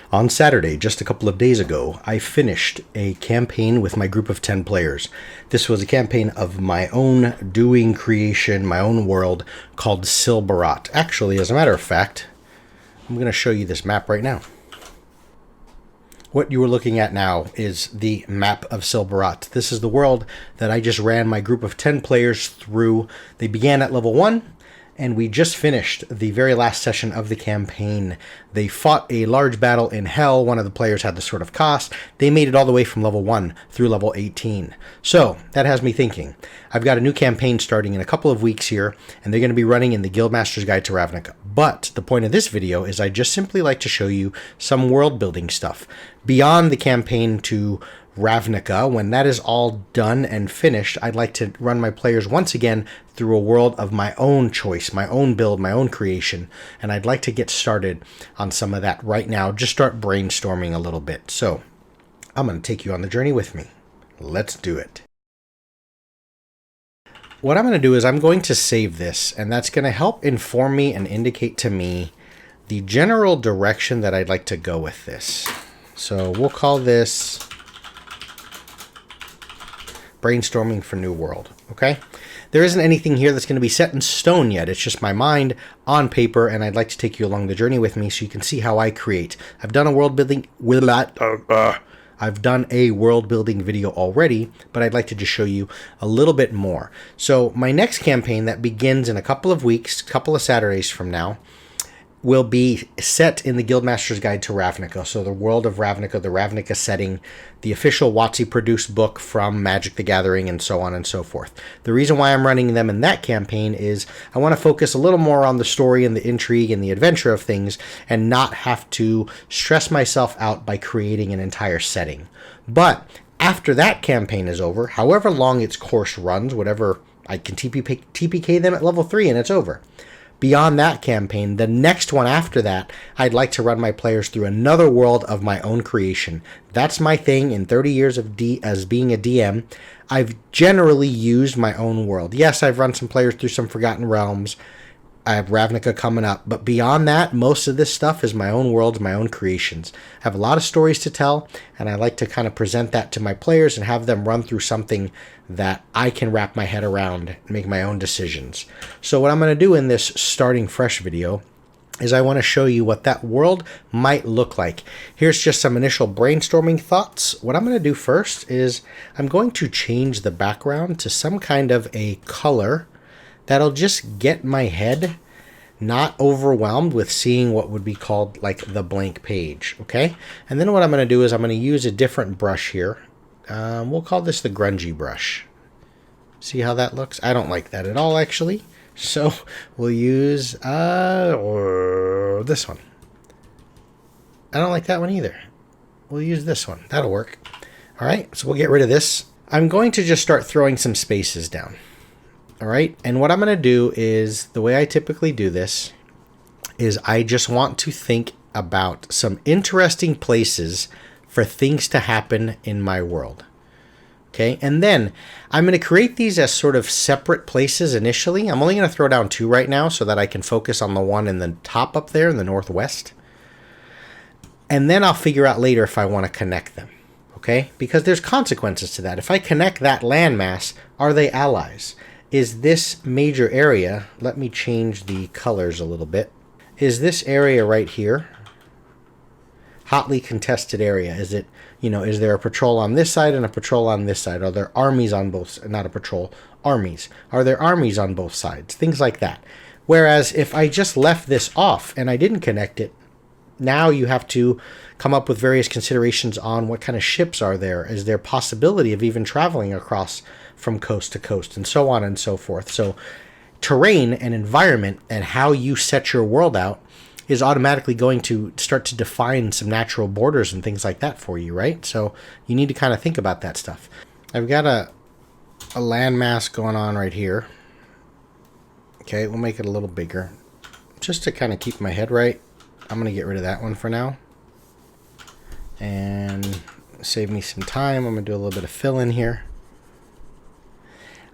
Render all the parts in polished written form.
On Saturday, just a couple of days ago, I finished a campaign with my group of 10 players. This was a campaign of my own doing, creation, my own world, called Silberat. Actually, as a matter of fact, I'm going to show you this map right now. What you are looking at now is the map of Silberat. This is the world that I just ran my group of 10 players through. They began at level 1. And we just finished the very last session of the campaign. They fought a large battle in hell. One of the players had the Sword of Cost. They made it all the way from level 1 through level 18. So, that has me thinking. I've got a new campaign starting in a couple of weeks here, and they're going to be running in the Guildmaster's Guide to Ravnica. But the point of this video is I just simply like to show you some world building stuff. Beyond the campaign to Ravnica, when that is all done and finished, I'd like to run my players once again through a world of my own choice, my own build, my own creation, and I'd like to get started on some of that right now. Just start brainstorming a little bit. So I'm going to take you on the journey with me. Let's do it. What I'm going to do is I'm going to save this, and that's going to help inform me and indicate to me the general direction that I'd like to go with this. So we'll call this Brainstorming for New World, okay? There isn't anything here that's going to be set in stone yet. It's just my mind on paper, and I'd like to take you along the journey with me so you can see how I create. I've done a world building video already, but I'd like to just show you a little bit more. So my next campaign that begins in a couple of weeks, couple of Saturdays from now, will be set in the Guildmaster's Guide to Ravnica. So the world of Ravnica, the Ravnica setting, the official WotC produced book from Magic the Gathering, and so on and so forth. The reason why I'm running them in that campaign is I want to focus a little more on the story and the intrigue and the adventure of things and not have to stress myself out by creating an entire setting. But after that campaign is over, however long its course runs, whatever, I can TPK them at level 3 and it's over. Beyond that campaign, the next one after that, I'd like to run my players through another world of my own creation. That's my thing. In 30 years of as being a DM, I've generally used my own world. Yes, I've run some players through some Forgotten Realms. I have Ravnica coming up. But beyond that, most of this stuff is my own world, my own creations. I have a lot of stories to tell, and I like to kind of present that to my players and have them run through something that I can wrap my head around and make my own decisions. So what I'm going to do in this starting fresh video is I want to show you what that world might look like. Here's just some initial brainstorming thoughts. What I'm going to do first is I'm going to change the background to some kind of a color that'll just get my head not overwhelmed with seeing what would be called like the blank page, okay? And then what I'm going to do is I'm going to use a different brush here. We'll call this the grungy brush. See how that looks? I don't like that at all, actually. So we'll use this one. I don't like that one either. We'll use this one. That'll work. All right, so we'll get rid of this. I'm going to just start throwing some spaces down. All right, and what I'm going to do is, the way I typically do this is I just want to think about some interesting places for things to happen in my world. Okay, and then I'm going to create these as sort of separate places initially. I'm only going to throw down 2 right now so that I can focus on the one in the top up there in the northwest. And then I'll figure out later if I want to connect them. Okay, because there's consequences to that. If I connect that landmass, are they allies? Is this major area, let me change the colors a little bit. Is this area right here hotly contested area? Is it, is there a patrol on this side and a patrol on this side? Are there armies on both, not a patrol, armies? Are there armies on both sides? Things like that. Whereas if I just left this off and I didn't connect it, now you have to come up with various considerations on what kind of ships are there. Is there possibility of even traveling across from coast to coast, and so on and so forth. So terrain and environment and how you set your world out is automatically going to start to define some natural borders and things like that for you, right? So you need to kind of think about that stuff. I've got a landmass going on right here. Okay, we'll make it a little bigger. Just to kind of keep my head right, I'm going to get rid of that one for now. And save me some time. I'm going to do a little bit of fill in here.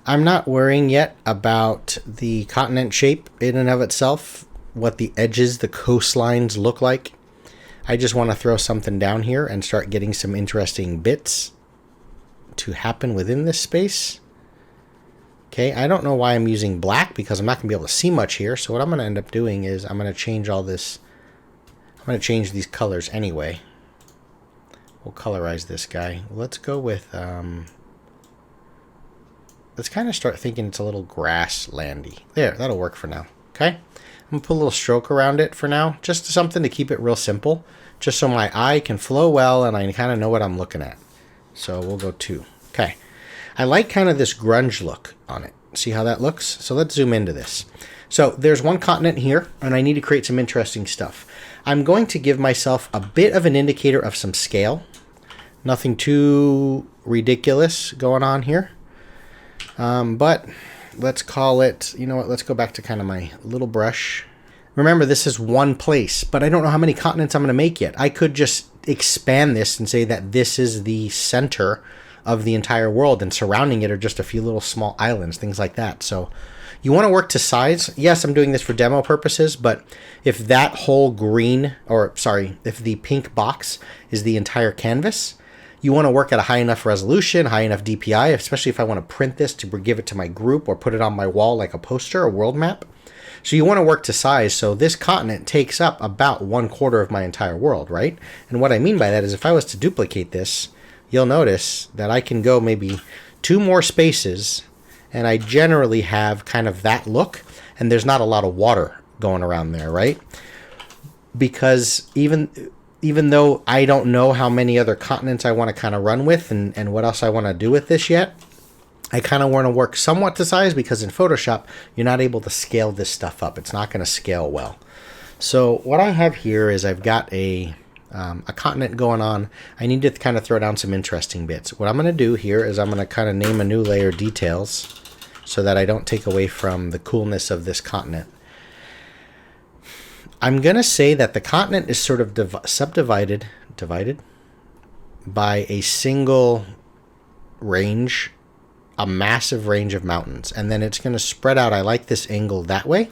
I'm not worrying yet about the continent shape in and of itself, what the edges, the coastlines look like. I just want to throw something down here and start getting some interesting bits to happen within this space. Okay, I don't know why I'm using black because I'm not going to be able to see much here. So what I'm going to end up doing is I'm going to change all this. I'm going to change these colors anyway. We'll colorize this guy. Let's go with, let's kind of start thinking it's a little grasslandy. There, that'll work for now. Okay, I'm going to put a little stroke around it for now. Just something to keep it real simple. Just so my eye can flow well and I kind of know what I'm looking at. So we'll go 2. Okay. I like kind of this grunge look on it. See how that looks? So let's zoom into this. So there's one continent here, and I need to create some interesting stuff. I'm going to give myself a bit of an indicator of some scale. Nothing too ridiculous going on here. But let's call it, you know what, let's go back to kind of my little brush. Remember, this is one place, but I don't know how many continents I'm going to make yet. I could just expand this and say that this is the center of the entire world, and surrounding it are just a few little small islands, things like that. So you want to work to size. Yes, I'm doing this for demo purposes, but if that whole green, or sorry, if the pink box is the entire canvas, you want to work at a high enough resolution, high enough DPI, especially if I want to print this to give it to my group or put it on my wall like a poster, a world map. So you want to work to size. So this continent takes up about 1/4 of my entire world, right? And what I mean by that is if I was to duplicate this, you'll notice that I can go maybe 2 more spaces, and I generally have kind of that look, and there's not a lot of water going around there, right? Because even though I don't know how many other continents I want to kind of run with and what else I want to do with this yet, I kind of want to work somewhat to size, because in Photoshop, you're not able to scale this stuff up. It's not going to scale well. So what I have here is I've got a continent going on. I need to kind of throw down some interesting bits. What I'm going to do here is I'm going to kind of name a new layer details so that I don't take away from the coolness of this continent. I'm going to say that the continent is sort of divided by a single range, a massive range of mountains, and then it's going to spread out. I like this angle that way.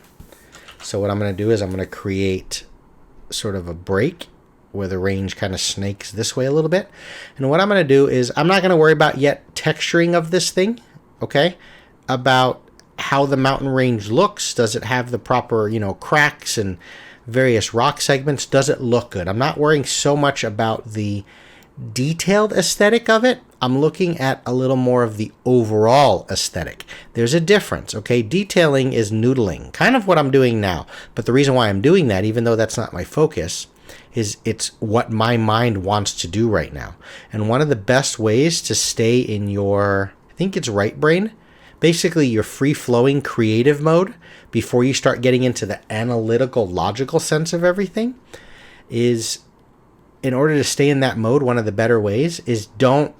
So what I'm going to do is I'm going to create sort of a break where the range kind of snakes this way a little bit. And what I'm going to do is I'm not going to worry about yet texturing of this thing, okay? About how the mountain range looks. Does it have the proper, cracks and various rock segments? Does it look good? I'm not worrying so much about the detailed aesthetic of it. I'm looking at a little more of the overall aesthetic. There's a difference, okay? Detailing is noodling, kind of what I'm doing now. But the reason why I'm doing that, even though that's not my focus, is it's what my mind wants to do right now. And one of the best ways to stay in your, I think it's right brain, basically your free-flowing creative mode before you start getting into the analytical, logical sense of everything, is in order to stay in that mode, one of the better ways is don't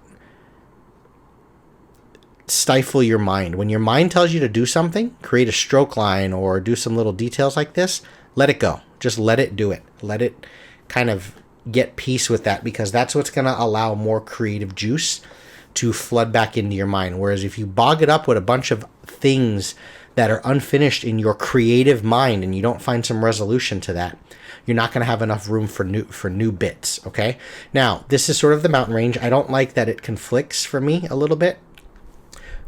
stifle your mind. When your mind tells you to do something, create a stroke line or do some little details like this, let it go. Just let it do it. Let it kind of get peace with that, because that's what's going to allow more creative juice to flood back into your mind. Whereas if you bog it up with a bunch of things that are unfinished in your creative mind and you don't find some resolution to that, you're not going to have enough room for new bits, okay? Now, this is sort of the mountain range. I don't like that it conflicts for me a little bit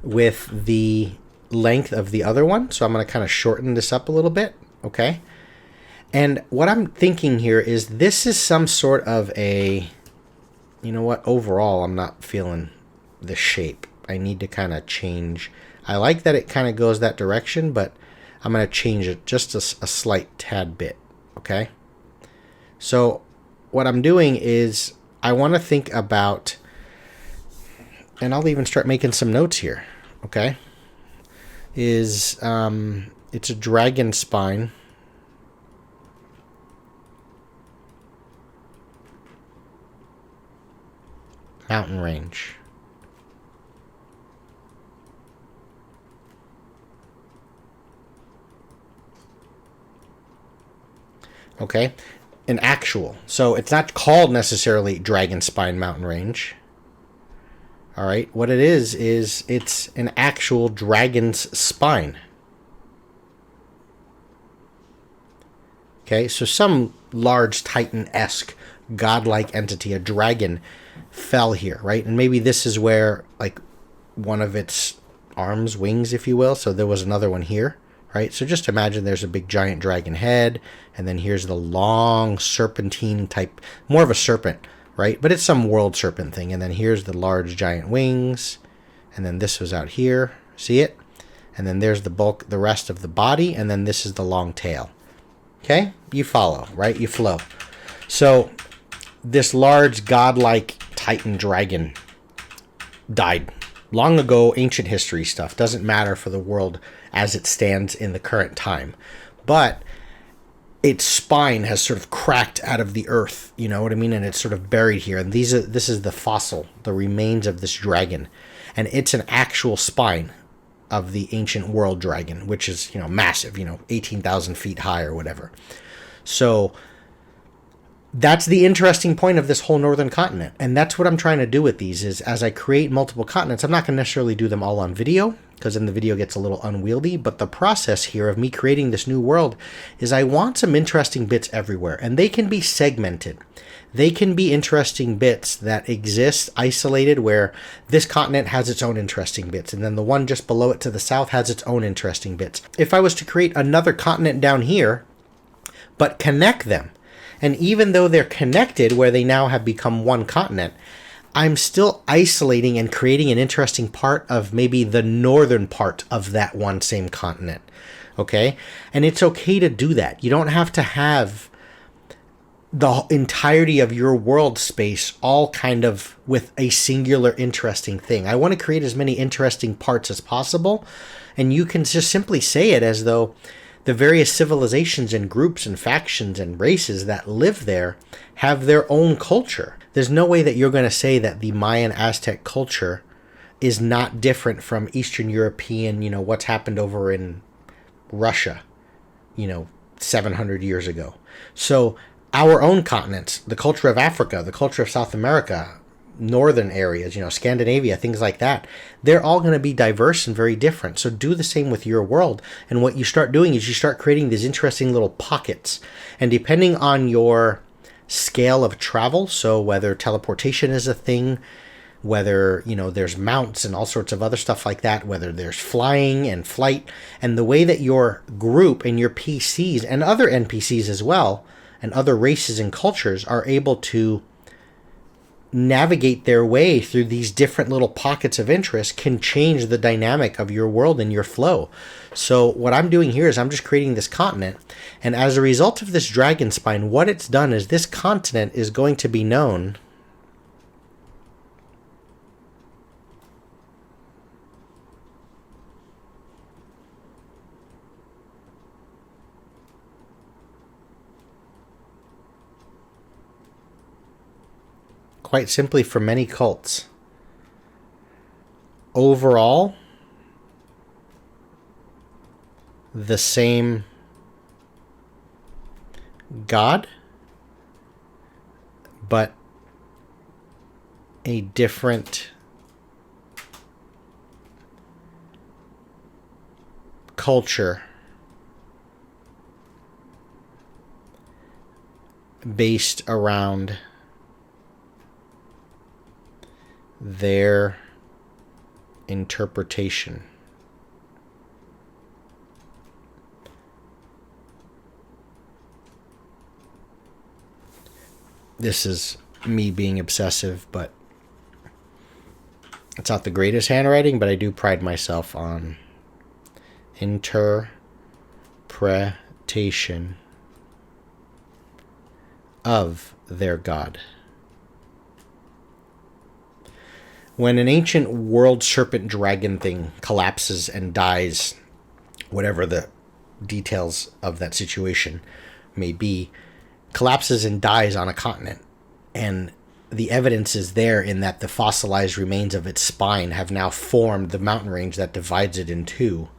with the length of the other one, so I'm going to kind of shorten this up a little bit, okay? And what I'm thinking here is this is some sort of a, you know what, overall I'm not feeling the shape. I need to kind of change. I like that it kind of goes that direction, but I'm going to change it just a slight tad bit, okay? So what I'm doing is I want to think about, and I'll even start making some notes here, okay? It's a dragon spine. Mountain range. Okay, an actual. So it's not called necessarily Dragon Spine Mountain Range. All right, what it is it's an actual dragon's spine. Okay, so some large Titan-esque godlike entity, a dragon, fell here, right? And maybe this is where, like, one of its arms, wings, if you will. So there was another one here, right? So just imagine there's a big giant dragon head, and then here's the long serpentine type, more of a serpent, right? But it's some world serpent thing. And then here's the large giant wings, and then this was out here. See it? And then there's the bulk, the rest of the body, and then this is the long tail. Okay? You follow, right? You flow. So this large godlike Titan dragon died long ago. Ancient history stuff doesn't matter for the world as it stands in the current time, but its spine has sort of cracked out of the earth, you know what I mean, and it's sort of buried here. And this is the fossil, the remains of this dragon, and it's an actual spine of the ancient world dragon, which is, massive, 18,000 feet high or whatever. So that's the interesting point of this whole northern continent. And that's what I'm trying to do with these is, as I create multiple continents, I'm not going to necessarily do them all on video, because then the video gets a little unwieldy. But the process here of me creating this new world is I want some interesting bits everywhere, and they can be segmented. They can be interesting bits that exist isolated, where this continent has its own interesting bits, and then the one just below it to the south has its own interesting bits. If I was to create another continent down here, but connect them, and even though they're connected, where they now have become one continent, I'm still isolating and creating an interesting part of maybe the northern part of that one same continent. Okay? And it's okay to do that. You don't have to have the entirety of your world space all kind of with a singular interesting thing. I want to create as many interesting parts as possible, and you can just simply say it as though the various civilizations and groups and factions and races that live there have their own culture. There's no way that you're going to say that the Mayan Aztec culture is not different from Eastern European, what's happened over in Russia, 700 years ago. So our own continents, the culture of Africa, the culture of South America, northern areas, Scandinavia, things like that, they're all going to be diverse and very different. So do the same with your world. And what you start doing is you start creating these interesting little pockets. And depending on your scale of travel, so whether teleportation is a thing, whether, there's mounts and all sorts of other stuff like that, whether there's flying and flight, and the way that your group and your PCs and other NPCs as well, and other races and cultures are able to navigate their way through these different little pockets of interest can change the dynamic of your world and your flow. So what I'm doing here is I'm just creating this continent, and as a result of this dragon spine, what it's done is this continent is going to be known quite simply for many cults. Overall, the same God, but a different culture based around their interpretation. This is me being obsessive, but it's not the greatest handwriting, but I do pride myself on interpretation of their God. When an ancient world serpent dragon thing collapses and dies, whatever the details of that situation may be, collapses and dies on a continent, and the evidence is there in that the fossilized remains of its spine have now formed the mountain range that divides it in two,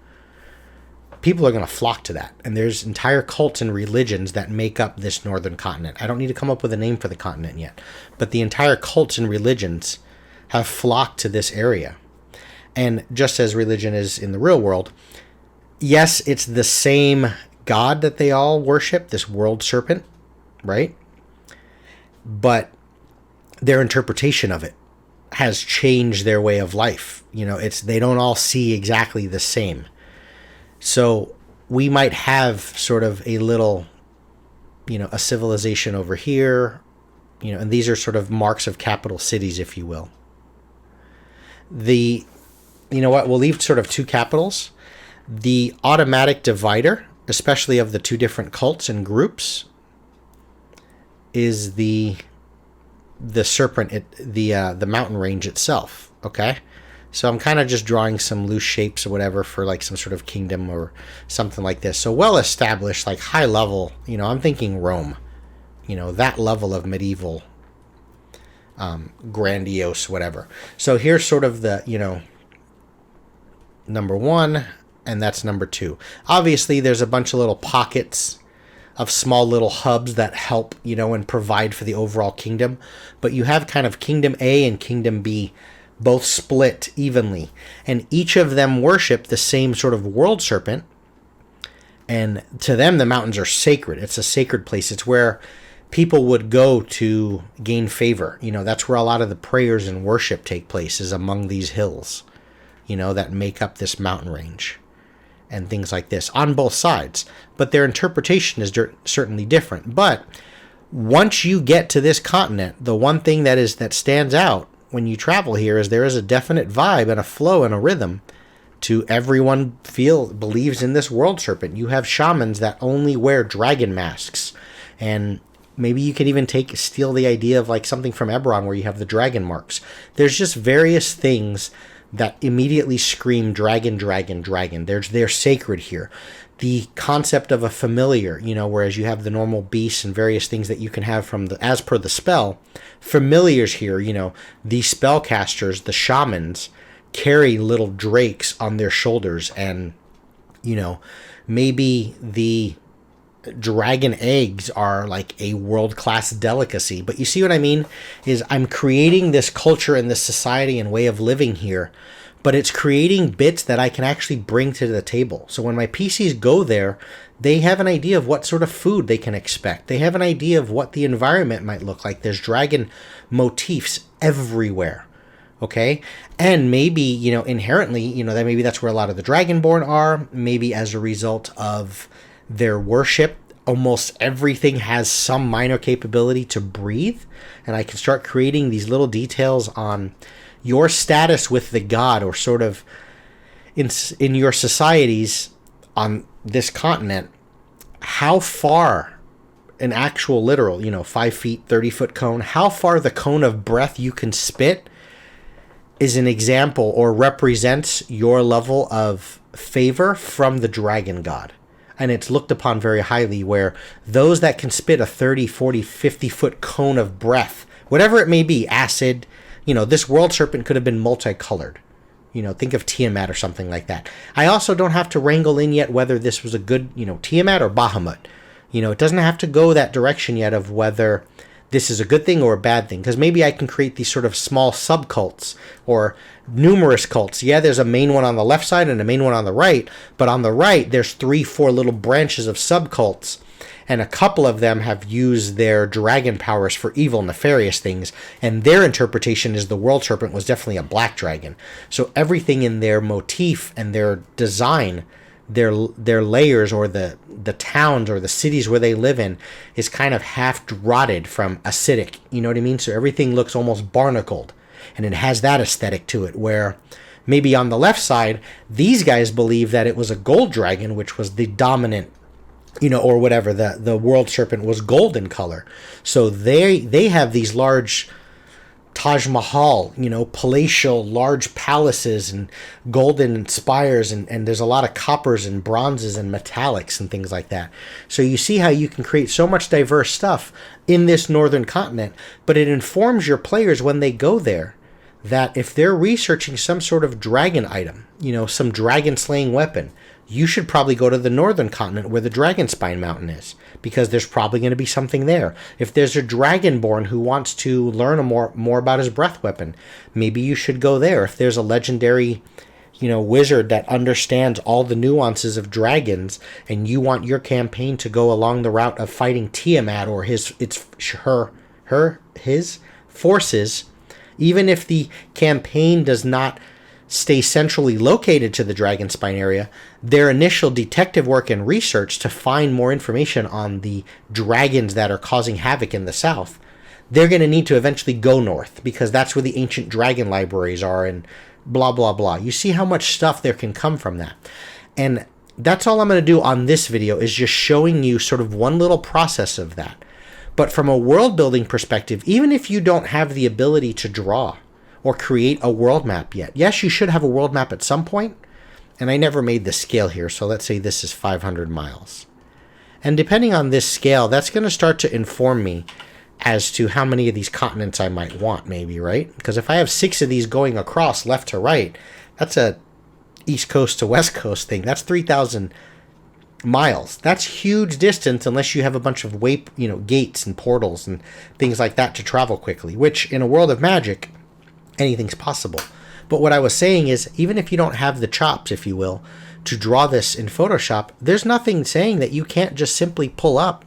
people are going to flock to that. And there's entire cults and religions that make up this northern continent. I don't need to come up with a name for the continent yet, but the entire cults and religions have flocked to this area. And just as religion is in the real world, yes, it's the same God that they all worship, this world serpent, right? but their interpretation of it has changed their way of life. They don't all see exactly the same. So we might have sort of a little, a civilization over here, and these are sort of marks of capital cities, if you will. We'll leave sort of two capitals. The automatic divider, especially of the two different cults and groups, is the serpent, the mountain range itself. Okay, so I'm kind of just drawing some loose shapes or whatever for like some sort of kingdom or something like this. So well established, like high level. I'm thinking Rome. That level of medieval, grandiose, whatever. So here's sort of the number one, and that's number two. Obviously, there's a bunch of little pockets of small little hubs that help, and provide for the overall kingdom. But you have kind of Kingdom A and Kingdom B, both split evenly. And each of them worship the same sort of world serpent. And to them, the mountains are sacred. It's a sacred place. It's where people would go to gain favor. That's where a lot of the prayers and worship take place, is among these hills, that make up this mountain range. And things like this on both sides, but their interpretation is certainly different. But once you get to this continent, the one thing that stands out when you travel here is there is a definite vibe and a flow and a rhythm to everyone believes in this world serpent. You have shamans that only wear dragon masks, and maybe you could even steal the idea of like something from Eberron where you have the dragon marks. There's just various things that immediately scream dragon, dragon, dragon. They're sacred here. The concept of a familiar, whereas you have the normal beasts and various things that you can have as per the spell, familiars here, the spellcasters, the shamans, carry little drakes on their shoulders, and, maybe the dragon eggs are like a world-class delicacy. But you see what I mean? Is I'm creating this culture and this society and way of living here, but it's creating bits that I can actually bring to the table. So when my PCs go there, they have an idea of what sort of food they can expect. They have an idea of what the environment might look like. There's dragon motifs everywhere. Okay? And maybe, inherently, that maybe that's where a lot of the Dragonborn are. Maybe as a result of their worship, almost everything has some minor capability to breathe, and I can start creating these little details on your status with the god, or sort of in your societies on this continent, how far an actual literal 5 feet 30-foot cone, how far the cone of breath you can spit is an example or represents your level of favor from the dragon god. And it's looked upon very highly, where those that can spit a 30, 40, 50-foot cone of breath, whatever it may be, acid, this world serpent could have been multicolored. Think of Tiamat or something like that. I also don't have to wrangle in yet whether this was a good, Tiamat or Bahamut. It doesn't have to go that direction yet of whether this is a good thing or a bad thing, because maybe I can create these sort of small subcults or numerous cults. Yeah, there's a main one on the left side and a main one on the right, but on the right there's 3-4 little branches of subcults, and a couple of them have used their dragon powers for evil, nefarious things, and their interpretation is the world serpent was definitely a black dragon. So everything in their motif and their design, their layers, or the towns or the cities where they live in, is kind of half rotted from acidic. You know what I mean? So everything looks almost barnacled, and it has that aesthetic to it, where maybe on the left side, these guys believe that it was a gold dragon, which was the dominant, or whatever, the world serpent was gold in color. So they have these large Taj Mahal, palatial, large palaces and golden spires, and there's a lot of coppers and bronzes and metallics and things like that. So you see how you can create so much diverse stuff in this northern continent, but it informs your players when they go there that if they're researching some sort of dragon item, some dragon slaying weapon, you should probably go to the northern continent where the Dragonspine Mountain is, because there's probably going to be something there. If there's a Dragonborn who wants to learn more about his breath weapon, maybe you should go there. If there's a legendary, wizard that understands all the nuances of dragons, and you want your campaign to go along the route of fighting Tiamat or her his forces, even if the campaign does not stay centrally located to the Dragonspine area, their initial detective work and research to find more information on the dragons that are causing havoc in the south, they're going to need to eventually go north, because that's where the ancient dragon libraries are and blah, blah, blah. You see how much stuff there can come from that. And that's all I'm going to do on this video, is just showing you sort of one little process of that. But from a world building perspective, even if you don't have the ability to draw or create a world map yet, yes, you should have a world map at some point. And I never made the scale here, so let's say this is 500 miles. And depending on this scale, that's going to start to inform me as to how many of these continents I might want, maybe, right? Because if I have 6 of these going across left to right, that's a east coast to west coast thing. That's 3,000 miles. That's huge distance, unless you have a bunch of gates and portals and things like that to travel quickly, which in a world of magic, anything's possible. But what I was saying is, even if you don't have the chops, if you will, to draw this in Photoshop, there's nothing saying that you can't just simply pull up,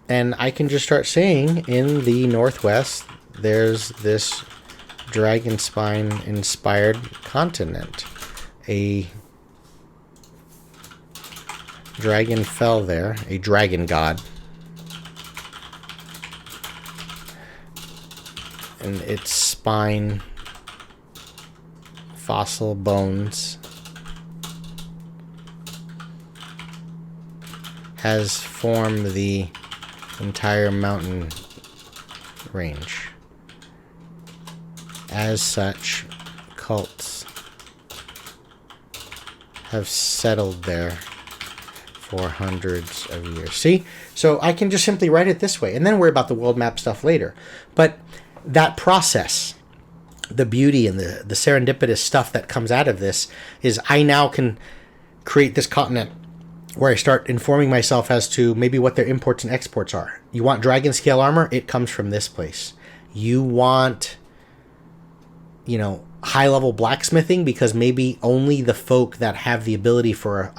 and I can just start saying, in the northwest, there's this Dragonspine inspired continent. A dragon fell there, a dragon god, and its spine, fossil bones, has formed the entire mountain range. As such, cults have settled there for hundreds of years. See? So I can just simply write it this way, and then worry about the world map stuff later. But that process, the beauty and the serendipitous stuff that comes out of this, is I now can create this continent where I start informing myself as to maybe what their imports and exports are. You want dragon scale armor? It comes from this place. You want, high-level blacksmithing, because maybe only the folk that have the ability for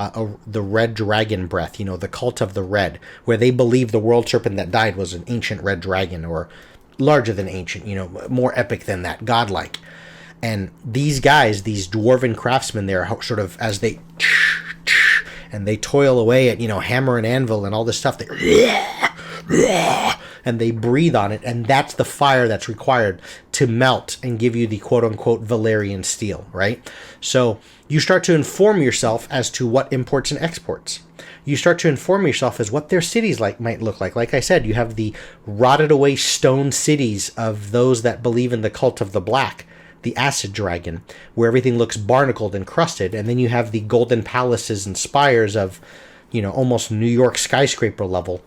the red dragon breath, the cult of the red, where they believe the world serpent that died was an ancient red dragon, or larger than ancient, more epic than that, godlike. And these guys, these dwarven craftsmen, they're sort of, as they and they toil away at, hammer and anvil and all this stuff, and they breathe on it, and that's the fire that's required to melt and give you the quote-unquote Valerian steel, right? So you start to inform yourself as to what imports and exports. You start to inform yourself as what their cities might look like. Like I said, you have the rotted away stone cities of those that believe in the cult of the black, the acid dragon, where everything looks barnacled and crusted, and then you have the golden palaces and spires of, almost New York skyscraper level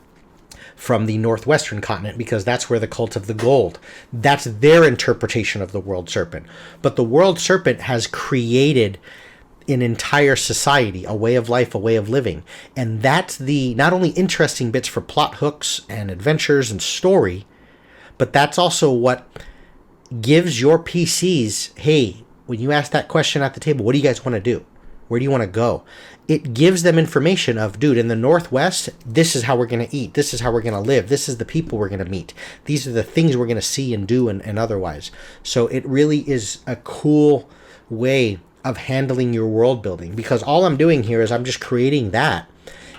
from the northwestern continent, because that's where the cult of the gold, that's their interpretation of the world serpent. But the world serpent has created an entire society, a way of life, a way of living. And that's the not only interesting bits for plot hooks and adventures and story, but that's also what gives your PCs, hey, when you ask that question at the table, what do you guys want to do? Where do you want to go? It gives them information of, dude, in the Northwest, this is how we're going to eat. This is how we're going to live. This is the people we're going to meet. These are the things we're going to see and do and otherwise. So it really is a cool way of handling your world building, because all I'm doing here is I'm just creating that.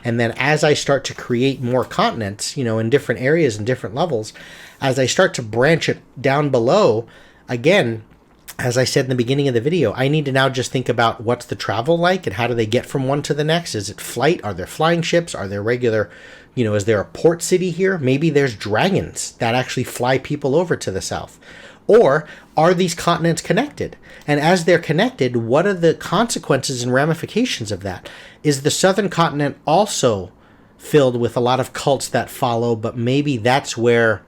And then as I start to create more continents, in different areas and different levels, as I start to branch it down below, again, as I said in the beginning of the video, I need to now just think about what's the travel like and how do they get from one to the next. Is it flight? Are there flying ships? Are there regular, is there a port city here? Maybe there's dragons that actually fly people over to the south. Or are these continents connected? And as they're connected, what are the consequences and ramifications of that? Is the southern continent also filled with a lot of cults that follow, but maybe that's where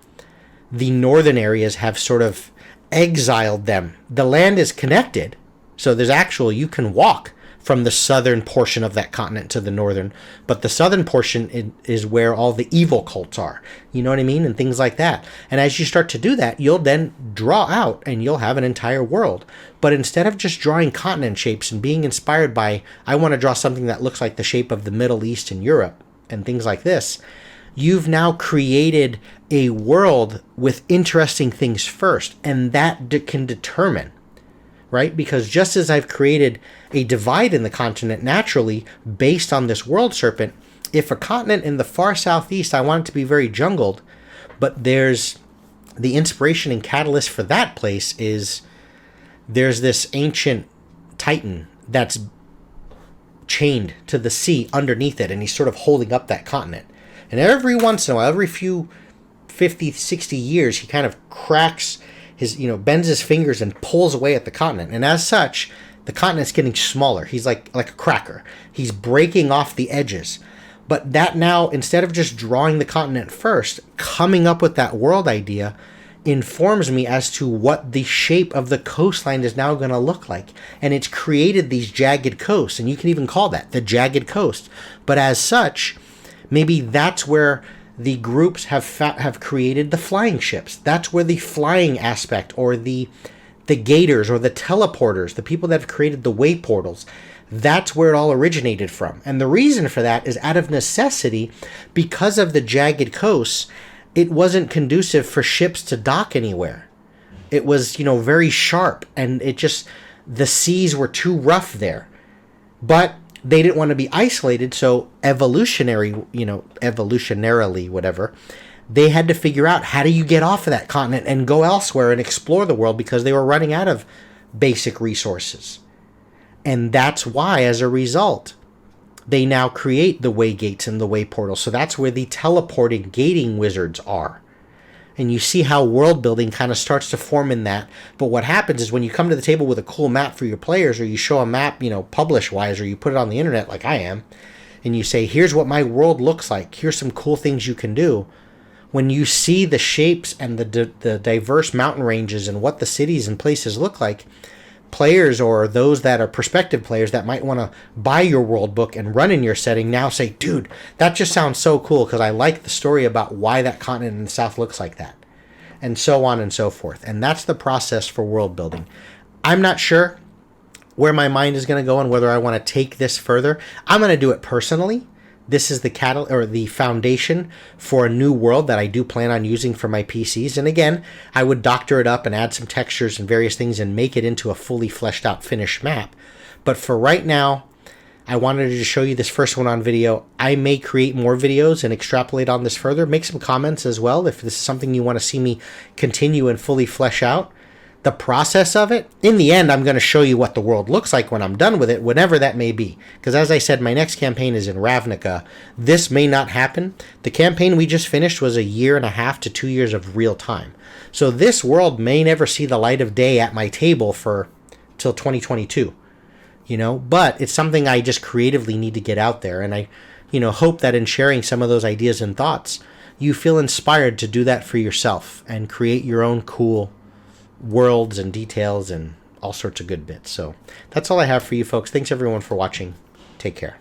the northern areas have sort of exiled them? The land is connected, so you can walk from the southern portion of that continent to the northern, but the southern portion is where all the evil cults are, you know what I mean, and things like that. And as you start to do that, you'll then draw out and you'll have an entire world. But instead of just drawing continent shapes and being inspired by, I want to draw something that looks like the shape of the Middle East and Europe and things like this, you've now created a world with interesting things first, and that can determine, right? Because just as I've created a divide in the continent naturally based on this world serpent, if a continent in the far southeast, I want it to be very jungled, but there's the inspiration and catalyst for that place is there's this ancient titan that's chained to the sea underneath it, and he's sort of holding up that continent. And every once in a while, every few 50, 60 years, he kind of cracks his, bends his fingers and pulls away at the continent. And as such, the continent's getting smaller. He's like a cracker. He's breaking off the edges. But that now, instead of just drawing the continent first, coming up with that world idea informs me as to what the shape of the coastline is now going to look like. And it's created these jagged coasts, and you can even call that the jagged coast. But as such, maybe that's where the groups have created the flying ships. That's where the flying aspect, or the gators, or the teleporters, the people that have created the way portals, that's where it all originated from. And the reason for that is out of necessity, because of the jagged coasts, it wasn't conducive for ships to dock anywhere. It was, very sharp, and the seas were too rough there. But they didn't want to be isolated, so evolutionarily, whatever, they had to figure out, how do you get off of that continent and go elsewhere and explore the world, because they were running out of basic resources. And that's why, as a result, they now create the way gates and the way portals. So that's where the teleporting gating wizards are. And you see how world building kind of starts to form in that. But what happens is when you come to the table with a cool map for your players, or you show a map, publish-wise, or you put it on the internet like I am, and you say, here's what my world looks like. Here's some cool things you can do. When you see the shapes and the diverse mountain ranges and what the cities and places look like, players, or those that are prospective players that might want to buy your world book and run in your setting, now say, dude, that just sounds so cool, because I like the story about why that continent in the south looks like that, and so on and so forth. And that's the process for world building. I'm not sure where my mind is going to go and whether I want to take this further. I'm going to do it personally. This is the foundation for a new world that I do plan on using for my PCs. And again, I would doctor it up and add some textures and various things and make it into a fully fleshed out finished map. But for right now, I wanted to show you this first one on video. I may create more videos and extrapolate on this further. Make some comments as well if this is something you want to see me continue and fully flesh out. The process of it, in the end, I'm going to show you what the world looks like when I'm done with it, whenever that may be. Because as I said, my next campaign is in Ravnica. This may not happen. The campaign we just finished was 1.5 to 2 years of real time. So this world may never see the light of day at my table till 2022. But it's something I just creatively need to get out there. And I, hope that in sharing some of those ideas and thoughts, you feel inspired to do that for yourself and create your own cool worlds and details and all sorts of good bits. So that's all I have for you folks. Thanks everyone for watching. Take care.